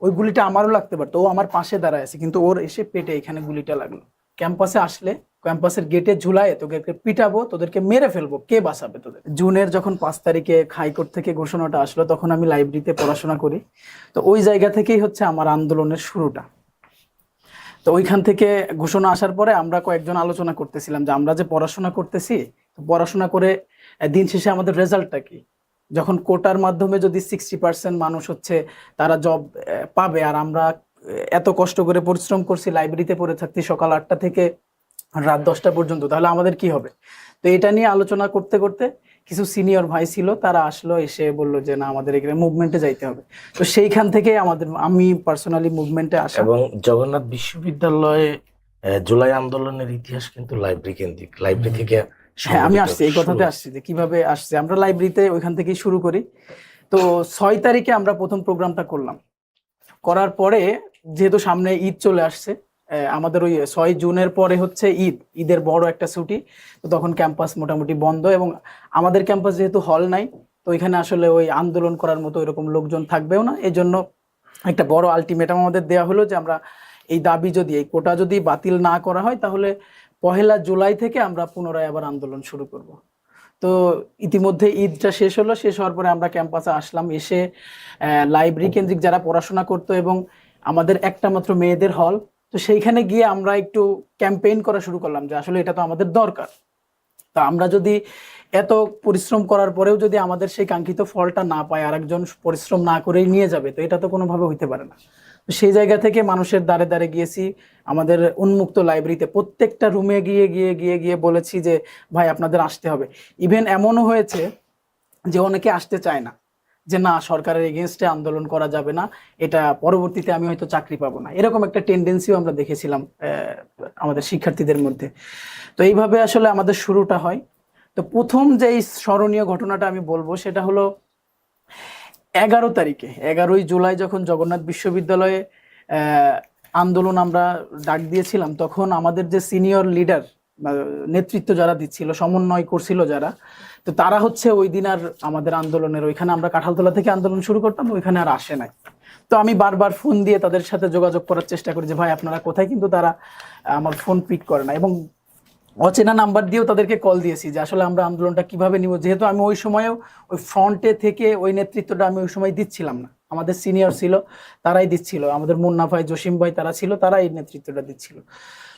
ওই গুলিটা আমারও লাগতে পারতো, ও আমার পাশে দাঁড়ায় আছে, কিন্তু ওর এসে পেটে এখানে গুলিটা লাগলো। ক্যাম্পাসে আসলে ক্যাম্পাসের গেটে ঝুলায় তোদেরকে পিটাবো, তোদেরকে মেরে ফেলবো, কে বাঁচাবে তোদের? জুনের যখন 5 তারিখে হাইকোর্ট থেকে ঘোষণাটা আসলো, তখন আমি লাইব্রেরিতে পড়াশোনা করি। তো ওই জায়গা থেকেই হচ্ছে আমার আন্দোলনের শুরুটা। তো ওইখান থেকে ঘোষণা আসার পরে আমরা কয়েকজন আলোচনা করতেছিলাম যে আমরা যে পড়াশোনা করতেছি, তো পড়াশোনা করে দিন শেষে আমাদের রেজাল্টটা কি? যখন কোটার মাধ্যমে যদি 60% মানুষ হচ্ছে তারা জব পাবে, আর আমরা এত কষ্ট করে পরিশ্রম করছি, লাইব্রেরিতে পড়ে থাকছি সকাল 8টা থেকে রাত 10টা পর্যন্ত, তাহলে আমাদের কি হবে? তো এটা নিয়ে আলোচনা করতে করতে কিছু সিনিয়র ভাই ছিল, তারা আসলো, এসে বললো যে না, আমাদের এখানে মুভমেন্টে যাইতে হবে। তো সেইখান থেকে আমি পার্সোনালি মুভমেন্টে আসা। এবং জগন্নাথ বিশ্ববিদ্যালয়ে জুলাই আন্দোলনের ইতিহাস কিন্তু লাইব্রেরি কেন্দ্রিক, লাইব্রেরি থেকে হ্যাঁ, আমি সংগঠিত আসছি, এই কথাতে শুরু। আসছি যে কিভাবে আসছে। আমরা লাইব্রেরিতে ওইখান থেকেই শুরু করি। তো 6 তারিখে আমরা প্রথম প্রোগ্রামটা করলাম। করার পরে যেহেতু সামনে ঈদ চলে আসছে, আমাদের ওই 6 জুনের পরে হচ্ছে ঈদ, ঈদের বড় একটা ছুটি। তো তখন ক্যাম্পাস মোটামুটি বন্ধ, এবং আমাদের ক্যাম্পাস যেহেতু হল নাই, তো ওইখানে আসলে ওই আন্দোলন করার মতো এরকম লোকজন থাকবেও না। এই জন্য একটা বড় আলটিমেটাম আমাদের দেওয়া হলো যে আমরা এই দাবি যদি, এই কোটা যদি বাতিল না করা হয়, তাহলে 1লা জুলাই থেকে আমরা পুনরায় আবার আন্দোলন শুরু করব। তো ইতিমধ্যে ঈদটা শেষ হলো, শেষ হওয়ার পরে আমরা ক্যাম্পাসে আসলাম। এসে লাইব্রেরি কেন্দ্রিক যারা পড়াশোনা করতো, এবং আমাদের একটা মাত্র মেয়েদের হল, তো সেইখানে গিয়ে আমরা একটু ক্যাম্পেইন করা শুরু করলাম যে আসলে এটা তো আমাদের দরকার। তা আমরা যদি এত পরিশ্রম করার পরেও যদি আমাদের সেই কাঙ্ক্ষিত ফলটা না পায়, আরেকজন পরিশ্রম না করেই নিয়ে যাবে, তো এটা তো কোনোভাবে হইতে পারে না। তো সেই জায়গা থেকে মানুষের দ্বারে দ্বারে গিয়েছি, আমাদের উন্মুক্ত লাইব্রেরিতে প্রত্যেকটা রুমে গিয়ে গিয়ে গিয়ে গিয়ে বলেছি যে ভাই আপনাদের আসতে হবে। ইভেন এমনও হয়েছে যে অনেকে আসতে চায় না, যে না, সরকারের এগেনস্টে আন্দোলন করা যাবে না, এটা পরবর্তীতে আমি হয়তো চাকরি পাবো না, এরকম একটা টেন্ডেন্সিও আমরা দেখেছিলাম আমাদের শিক্ষার্থীদের মধ্যে। তো এইভাবে আসলে আমাদের শুরুটা হয়। তো প্রথম যে স্মরণীয় ঘটনাটা আমি বলবো, সেটা হলো 11 তারিখে, 11ই জুলাই যখন জগন্নাথ বিশ্ববিদ্যালয়ে আহ, আন্দোলন আমরা ডাক দিয়েছিলাম, তখন আমাদের যে সিনিয়র লিডার, নেতৃত্ব যারা দিচ্ছিল, সমন্বয় করছিল যারা, তো তারা হচ্ছে ওই দিন আর আমাদের আন্দোলনের ওইখানে, আমরা কাঁঠালতলা থেকে আন্দোলন শুরু করতাম, ওইখানে আর আসে নাই। তো আমি বারবার ফোন দিয়ে তাদের সাথে যোগাযোগ করার চেষ্টা করি যে ভাই আপনারা কোথায়, কিন্তু তারা আমার ফোন পিক করে না। এবং অচেনা নাম্বার দিয়েও তাদেরকে কল দিয়েছি যে আসলে আমরা আন্দোলনটা কিভাবে নিব, যেহেতু আমি ওই সময়েও ওই ফ্রন্টে থেকে ওই নেতৃত্বটা আমি ওই সময় দিচ্ছিলাম না, আমাদের সিনিয়র ছিল, তারাই দিচ্ছিল, আমাদের মুন্না ভাই, জসিম ভাই, তারা ছিল, তারা এই নেতৃত্বটা দিচ্ছিল।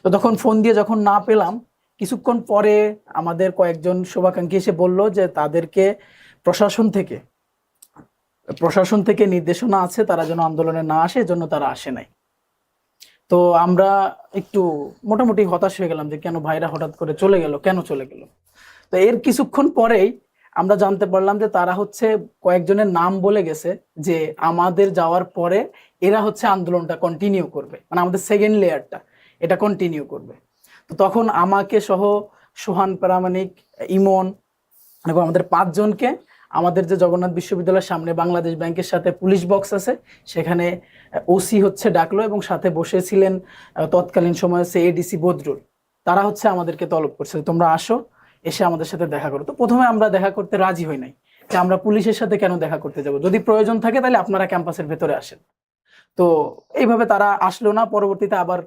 তো তখন ফোন দিয়ে যখন না পেলাম, কিছুক্ষণ পরে আমাদের কয়েকজন শুভাকাঙ্ক্ষী এসে বলল যে তাদেরকে প্রশাসন থেকে প্রশাসন থেকে নির্দেশনা আছে, তারা যেন আন্দোলনে না আসে, এজন্য তারা আসে নাই। তো আমরা একটু মোটামুটি হতাশ হয়ে গেলাম যে কেন ভাইরা হঠাৎ করে চলে গেল, কেন চলে গেল। তো এর কিছুক্ষণ পরেই আমরা জানতে পারলাম যে তারা হচ্ছে কয়েকজনের নাম বলে গেছে, যে আমাদের যাওয়ার পরে এরা হচ্ছে আন্দোলনটা কন্টিনিউ করবে, মানে আমাদের সেকেন্ড লেয়ারটা এটা কন্টিনিউ করবে। তো তখন আমাকে সহ সোহান প্রামাণিক, ইমন এবং আমাদের 5জনকে আমাদের যে জগন্নাথ বিশ্ববিদ্যালয়ের সামনে বাংলাদেশ ব্যাংকের সাথে পুলিশ বক্স আছে, সেখানে ওসি হচ্ছে ডাকলো, এবং সাথে বসেছিলেন তৎকালীন সময়ে হচ্ছে এডিসি বদরুল। তারা হচ্ছে আমাদেরকে তলব করছে তোমরা আসো, এসে আমাদের সাথে দেখা করো। তো প্রথমে আমরা দেখা করতে রাজি হই নাই, যে আমরা পুলিশের সাথে কেন দেখা করতে যাব, যদি প্রয়োজন থাকে তাহলে আপনারা ক্যাম্পাসের ভেতরে আসেন। তো এইভাবে তারা আসলো না। পরবর্তীতে আবার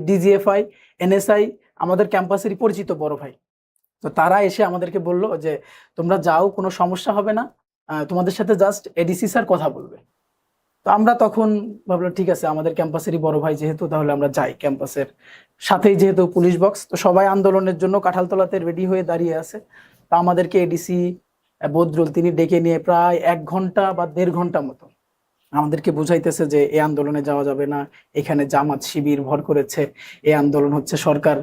ডিজিএফআই, এনএসআই, আমাদের ক্যাম্পাসেরই পরিচিত বড় ভাই, তো তারা এসে আমাদেরকে বলল যে তোমরা যাও, কোনো সমস্যা হবে না, তোমাদের সাথে জাস্ট এডিসি স্যার কথা বলবে। তো আমরা তখন ভাবলাম ঠিক আছে, আমাদের ক্যাম্পাসেরই বড় ভাই যেহেতু, তাহলে আমরা যাই। ক্যাম্পাসের সাথেই যেহেতু পুলিশ বক্স, তো সবাই আন্দোলনের জন্য কাঁঠালতলাতে রেডি হয়ে দাঁড়িয়ে আছে। তো আমাদেরকে এডিসি বদরুল তিনি ডেকে নিয়ে প্রায় 1 ঘন্টা বা 1.5 ঘন্টা মতো আমাদেরকে বুঝাইতেছে যে এই আন্দোলনে যাওয়া যাবে না, এখানে জামাত শিবির ভর করেছে, এই আন্দোলন হচ্ছে সরকার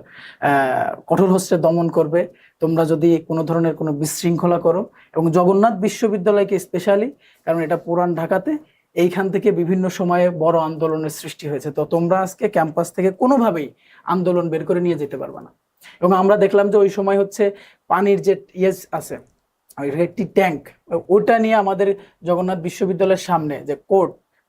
কঠোর হস্তে দমন করবে, তোমরা যদি কোনো ধরনের কোনো বিশৃঙ্খলা করো, এবং জগন্নাথ বিশ্ববিদ্যালয়কে স্পেশালি, কারণ এটা পুরান ঢাকাতে, এইখান থেকে বিভিন্ন সময়ে বড় আন্দোলনের সৃষ্টি হয়েছে, তো তোমরা আজকে ক্যাম্পাস থেকে কোনোভাবেই আন্দোলন বের করে নিয়ে যেতে পারবে না। এবং আমরা দেখলাম যে ওই সময় হচ্ছে পানির যে আছে, একটি ট্যাঙ্ক, ওটা নিয়ে আমাদের জগন্নাথ বিশ্ববিদ্যালয়ের সামনে যে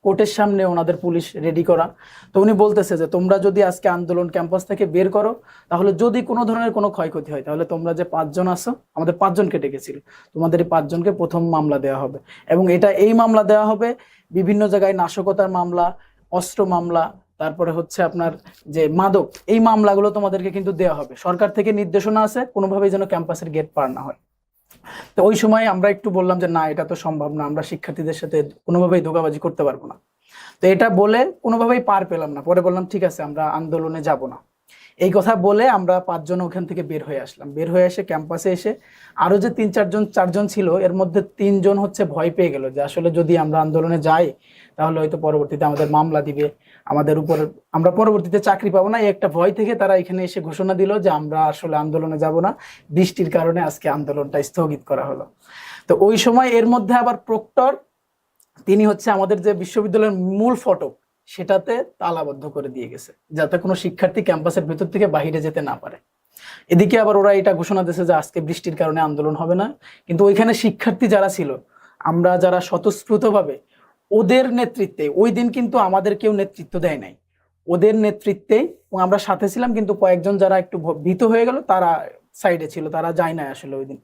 কোর্টের সামনে ওনাদের পুলিশ রেডি করা। তো উনি বলতেছে যে তোমরা যদি আজকে আন্দোলন ক্যাম্পাস থেকে বের করো, তাহলে যদি কোনো ধরনের কোনো ক্ষয়ক্ষতি হয়, তাহলে তোমরা যে 5 জন আছো, আমাদের 5 জনকে ডেকেছিল, তোমাদের এই 5 জনকে প্রথম মামলা দেওয়া হবে। এবং এই মামলা দেওয়া হবে বিভিন্ন জায়গায় নাশকতার মামলা, অস্ত্র মামলা, তারপরে হচ্ছে আপনার যে মাদক, এই মামলাগুলো তোমাদেরকে কিন্তু দেওয়া হবে। সরকার থেকে নির্দেশনা আছে কোনোভাবেই যেন ক্যাম্পাসের গেট পার না হয়। তো ওই সময় আমরা একটু বললাম যে না, এটা তো সম্ভব না, আমরা শিক্ষার্থীদের সাথে কোনোভাবেই ধোঁকাবাজি করতে পারবো না। তো এটা বলে কোনোভাবেই পার পেলাম না। পরে বললাম ঠিক আছে, আমরা আন্দোলনে যাব না। এই কথা বলে আমরা 5 জন ওখান থেকে বের হয়ে আসলাম। বের হয়ে এসে ক্যাম্পাসে এসে আরো যে 3-4 জন ছিল, এর মধ্যে 3 জন হচ্ছে ভয় পেয়ে গেল যে আসলে যদি আমরা আন্দোলনে যাই তাহলে হয়তো পরবর্তীতে আমাদের মামলা দিবে, আমাদের উপর, আমরা পরবর্তীতে চাকরি পাবো না। এই একটা ভয় থেকে তারা এখানে এসে ঘোষণা দিল যে আমরা আসলে আন্দোলনে যাব না, বৃষ্টির কারণে আজকে আন্দোলনটা স্থগিত করা হলো। তো ওই সময় এর মধ্যে আবার প্রক্টর, তিনি হচ্ছে আমাদের যে বিশ্ববিদ্যালয়ের মূল ফটক, সেটাতে তালাবদ্ধ করে দিয়ে গেছে যাতে কোনো শিক্ষার্থী ক্যাম্পাসের ভেতর থেকে বাইরে যেতে না পারে। এদিকে আবার ওরা এটা ঘোষণা দিয়েছে যে আজকে বৃষ্টির কারণে আন্দোলন হবে না। কিন্তু ওইখানে শিক্ষার্থী যারা ছিল, আমরা যারা স্বতঃস্ফূর্তভাবে ওদের নেতৃত্বে, ওই দিন কিন্তু আমাদের কেউ নেতৃত্ব দেয় নাই, ওদের নেতৃত্বেই, এবং আমরা সাথে ছিলাম, কিন্তু কয়েকজন যারা একটু ভীত হয়ে গেল তারা সাইডে ছিল, তারা যায় না আসলে ওই দিন।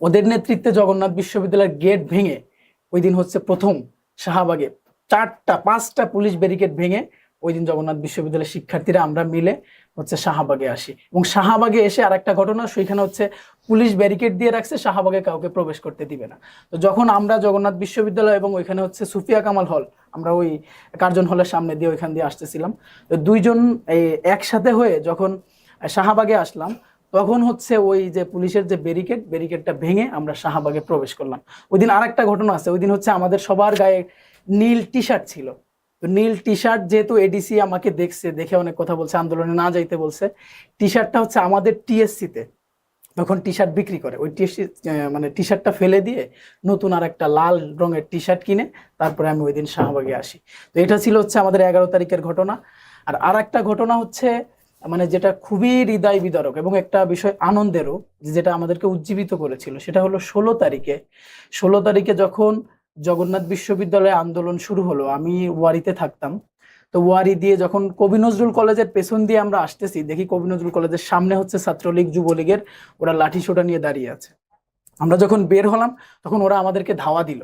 ওদের নেতৃত্বে জগন্নাথ বিশ্ববিদ্যালয়ের গেট ভেঙে ওই দিন হচ্ছে প্রথম শাহবাগে 4-5টা পুলিশ ব্যারিকেড ভেঙে ওই দিন জগন্নাথ বিশ্ববিদ্যালয়ের শিক্ষার্থীরা আমরা মিলে হচ্ছে শাহবাগে আসি। এবং শাহবাগে এসে আরেকটা ঘটনা, সেখানে হচ্ছে পুলিশ ব্যারিকেড দিয়ে রাখছে, শাহবাগে কাউকে প্রবেশ করতে দিবে না। তো যখন আমরা জগন্নাথ বিশ্ববিদ্যালয় এবং ওইখানে হচ্ছে সুফিয়া কামাল হল, আমরা ওই কার্জন হলের সামনে দিয়ে ওইখান দিয়ে আসতেছিলাম, তো 2 জন একসাথে হয়ে যখন শাহবাগে আসলাম, তখন হচ্ছে ওই যে পুলিশের যে ব্যারিকেডটা ভেঙে আমরা শাহবাগে প্রবেশ করলাম। ওই দিন আরেকটা ঘটনা আছে, ওই দিন হচ্ছে আমাদের সবার গায়ে নীল টি শার্ট ছিল। তো নীল টি শার্ট যেহেতু এডিসি আমাকে দেখছে, দেখে অনেক কথা বলছে, আন্দোলনে না যাইতে বলছে। টি শার্টটা হচ্ছে আমাদের টিএসসি তে তখন টি শার্ট বিক্রি করে, ওই টিএসসি মানে টি শার্টটা ফেলে দিয়ে নতুন আর একটা লাল রঙের টি শার্ট কিনে তারপরে আমি ওই দিন শাহবাগে আসি। তো এটা ছিল হচ্ছে আমাদের 11 তারিখের ঘটনা। আর একটা ঘটনা হচ্ছে মানে যেটা খুবই হৃদয় বিদারক এবং একটা বিষয় আনন্দেরও, যেটা আমাদেরকে উজ্জীবিত করেছিল, সেটা হলো 16 তারিখে যখন জগন্নাথ বিশ্ববিদ্যালয়ে আন্দোলন শুরু হলো, আমি ওয়ারিতে থাকতাম। তো ওয়ারি দিয়ে যখন কবি নজরুল কলেজের পেছন দিয়ে আমরা আসতেছি, দেখি কবি নজরুল কলেজের সামনে হচ্ছে ছাত্রলীগ যুবলীগের ওরা লাঠি সোটা নিয়ে দাঁড়িয়ে আছে। আমরা যখন বের হলাম তখন ওরা আমাদেরকে ধাওয়া দিল।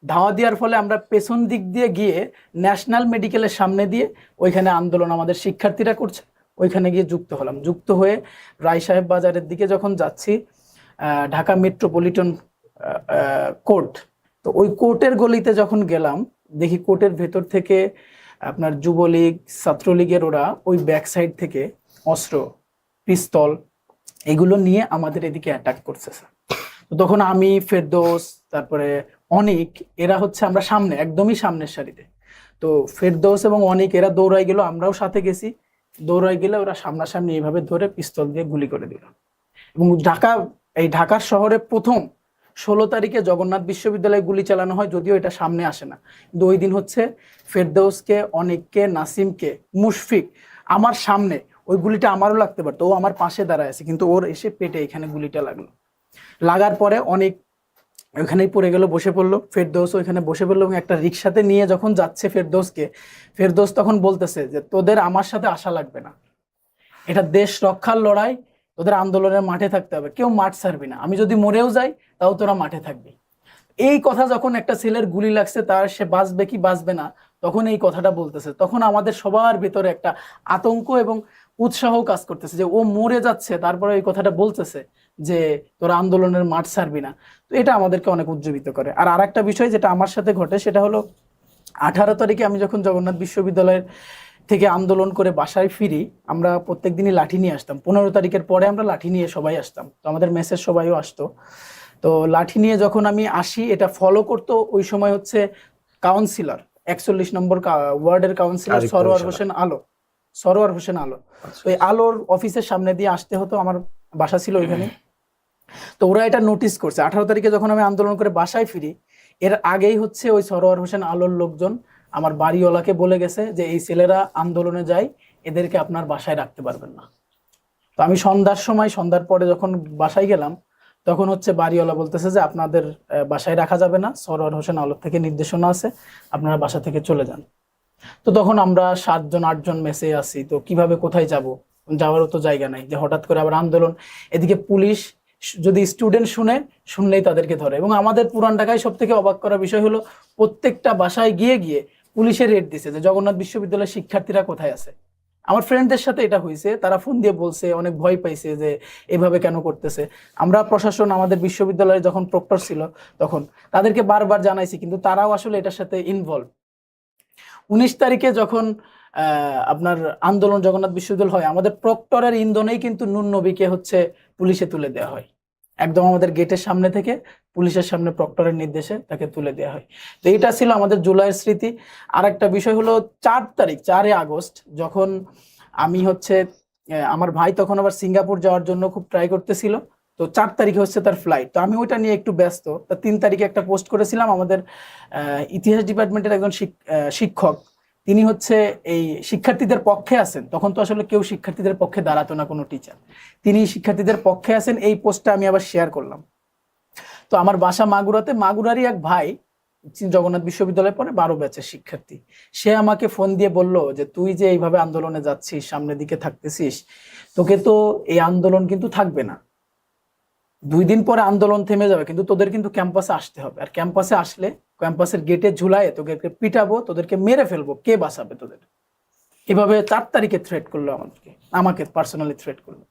ধাওয়া দেওয়ার ফলে আমরা পেছন দিক দিয়ে গিয়ে ন্যাশনাল মেডিকেলের সামনে দিয়ে, ওইখানে আন্দোলন আমাদের শিক্ষার্থীরা করছে, ওইখানে গিয়ে যুক্ত হলাম। যুক্ত হয়ে রায় সাহেব বাজারের দিকে যখন যাচ্ছি, ঢাকা মেট্রোপলিটন কোর্ট, তো ওই কোর্টের গলিতে যখন গেলাম, দেখি কোর্টের ভেতর থেকে আপনার যুবলীগ ছাত্রলীগের ওরা ওই ব্যাক সাইড থেকে অস্ত্র, পিস্তল এগুলো নিয়ে আমাদের এদিকে অ্যাটাক করছে। তো তখন আমি, ফেরদৌস, তারপরে অনিক, এরা হচ্ছে আমরা সামনে, একদমই সামনের সারিতে। তো ফেরদৌস এবং অনিক এরা দৌড়াই গেল, আমরাও সাথে গেছি। দৌড়াই গেলে ওরা সামনাসামনি এইভাবে ধরে পিস্তল দিয়ে গুলি করে দিল। এবং ঢাকার শহরে প্রথম 16 তারিখে জগন্নাথ বিশ্ববিদ্যালয়ে গুলি চালানো হয়, যদিও এটা সামনে আসে না। কিন্তু ওই দিন হচ্ছে ফেরদৌসকে, অনিককে, নাসিমকে, মুশফিক আমার সামনে, ওই গুলিটা আমারও লাগতে পারতো, ও আমার পাশে দাঁড়ায় আছে, কিন্তু ওর এসে পেটে এখানে গুলিটা লাগলো। লাগার পরে অনেক ওইখানেই পড়ে গেল, বসে পড়লো। ফেরদৌস ওইখানে বসে পড়লো এবং একটা রিক্সাতে নিয়ে যখন যাচ্ছে ফেরদৌসকে, ফেরদৌস তখন বলতেছে যে তোদের আমার সাথে আসা লাগবে না, এটা দেশ রক্ষার লড়াই, তোদের আন্দোলনের মাঠে থাকতে হবে, কেউ মাঠ ছাড়বি না, আমি যদি মরেও যাই তাও তোরা মাঠে থাকবি। এই কথা যখন একটা ছেলের গুলি লাগছে, তার সে বাঁচবে কি বাঁচবে না, তখন এই কথাটা বলতেছে, তখন আমাদের সবার ভিতরে একটা আতঙ্ক এবং উৎসাহ কাজ করতেছে যে ও মরে যাচ্ছে, তারপরে এই কথাটা বলতেছে যে তোরা আন্দোলনের মাঠ ছাড়বি না। তো এটা আমাদেরকে অনেক উজ্জীবিত করে। আর আরেকটা বিষয় যেটা আমার সাথে ঘটে, সেটা হলো 18 তারিখে আমি যখন জগন্নাথ বিশ্ববিদ্যালয়ের থেকে আন্দোলন করে বাসায় ফিরি, আমরা প্রত্যেক দিনই লাঠি নিয়ে আসতাম। 15 তারিখের পরে আমরা লাঠি নিয়ে সবাই আসতাম, তো আমাদের মেসের সবাইও আসতো। তো লাঠি নিয়ে যখন আমি আসি, এটা ফলো করতো ওই সময় হচ্ছে কাউন্সিলর, 41 নম্বর ওয়ার্ডের কাউন্সিলর সরোয়ার হোসেন আলো। তো এই আলোর অফিসের সামনে দিয়ে আসতে হতো, আমার বাসা ছিল ওইখানে। তো ওরা এটা নোটিস করছে। 18 তারিখে যখন আমি আন্দোলন করে বাসায় ফিরি, এর আগেই হচ্ছে ওই সরোয়ার হোসেন আলোর লোকজন আমার বাড়িওয়ালাকে বলে গেছে যে এই ছেলেরা আন্দোলনে যায়, এদেরকে আপনার বাসায় রাখতে পারবেন না। তো আমি সন্ধ্যার পরে যখন বাসায় গেলাম, তখন হচ্ছে বাড়িওয়ালা বলতেছে যে আপনাদের বাসায় রাখা যাবে না, সরোয়ার হোসেন আলম থেকে নির্দেশনা আছে, আপনারা বাসা থেকে চলে যান। তো তখন আমরা 7জন 8জন মেসে আছি, তো কিভাবে কোথায় যাব, যাওয়ারও তো জায়গা নাই, যে হঠাৎ করে আবার আন্দোলন, এদিকে পুলিশ যদি স্টুডেন্ট শুনলেই তাদেরকে ধরে। এবং আমাদের পুরান ঢাকায় সব থেকে অবাক করা বিষয় হলো প্রত্যেকটা বাসায় গিয়ে গিয়ে পুলিশের রেড দিছে যে জগন্নাথ বিশ্ববিদ্যালয়ের শিক্ষার্থীরা কোথায় আছে। আমার ফ্রেন্ডদের সাথে এটা হয়েছে, তারা ফোন দিয়ে বলছে অনেক ভয় পাইছে যে এভাবে কেন করতেছে। আমরা প্রশাসন, আমাদের বিশ্ববিদ্যালয়ে যখন প্রক্টর ছিল তখন তাদেরকে বারবার জানাইছি, কিন্তু তারাও আসলে এটার সাথে ইনভলভ। 19 তারিখে যখন আপনার আন্দোলন জগন্নাথ বিশ্ববিদ্যালয় হয়, আমাদের প্রক্টরের ইন্ধনেই কিন্তু নুন নবীকে হচ্ছে পুলিশে তুলে দেওয়া হয়। একদম আমাদের গেটের সামনে থেকে পুলিশের সামনে প্রক্টরের নির্দেশে তাকে তুলে দেওয়া হয়। তো এটা ছিল আমাদের জুলাইয়ের স্মৃতি। আর একটা বিষয় হলো 4 আগস্ট, যখন আমি হচ্ছে আমার ভাই তখন আবার সিঙ্গাপুর যাওয়ার জন্য খুব ট্রাই করতেছিল। তো 4 তারিখে হচ্ছে তার ফ্লাইট, তো আমি ওইটা নিয়ে একটু ব্যস্ত। তা 3 তারিখে একটা পোস্ট করেছিলাম, আমাদের ইতিহাস ডিপার্টমেন্টের একজন শিক্ষক, তিনি হচ্ছে এই শিক্ষার্থীদের পক্ষে আছেন। তখন তো আসলে কেউ শিক্ষার্থীদের পক্ষে দাঁড়াতো না, কোনো টিচার, তিনি শিক্ষার্থীদের পক্ষে আছেন, এই পোস্টটা আমি আবার শেয়ার করলাম। তো আমার বাসা মাগুরাতে, মাগুরারই এক ভাই জগন্নাথ বিশ্ববিদ্যালয়ে পড়ে, 12 ব্যাচের শিক্ষার্থী, সে আমাকে ফোন দিয়ে বলল যে তুই যে এইভাবে আন্দোলনে যাচ্ছিস, সামনের দিকে থাকতেছিস, তোকে তো এই আন্দোলন কিন্তু থাকবে না, 2 দিন পরে আন্দোলন থেমে যাবে, কিন্তু তোদের কিন্তু ক্যাম্পাসে আসতে হবে, আর ক্যাম্পাসে আসলে ক্যাম্পাসের গেটে ঝুলায় তোদেরকে পিটাবো, তোদেরকে মেরে ফেলবো, কে বাঁচাবে তোদের। এভাবে 4 তারিখে থ্রেট করলো আমাকে পার্সোনালি থ্রেট করলো।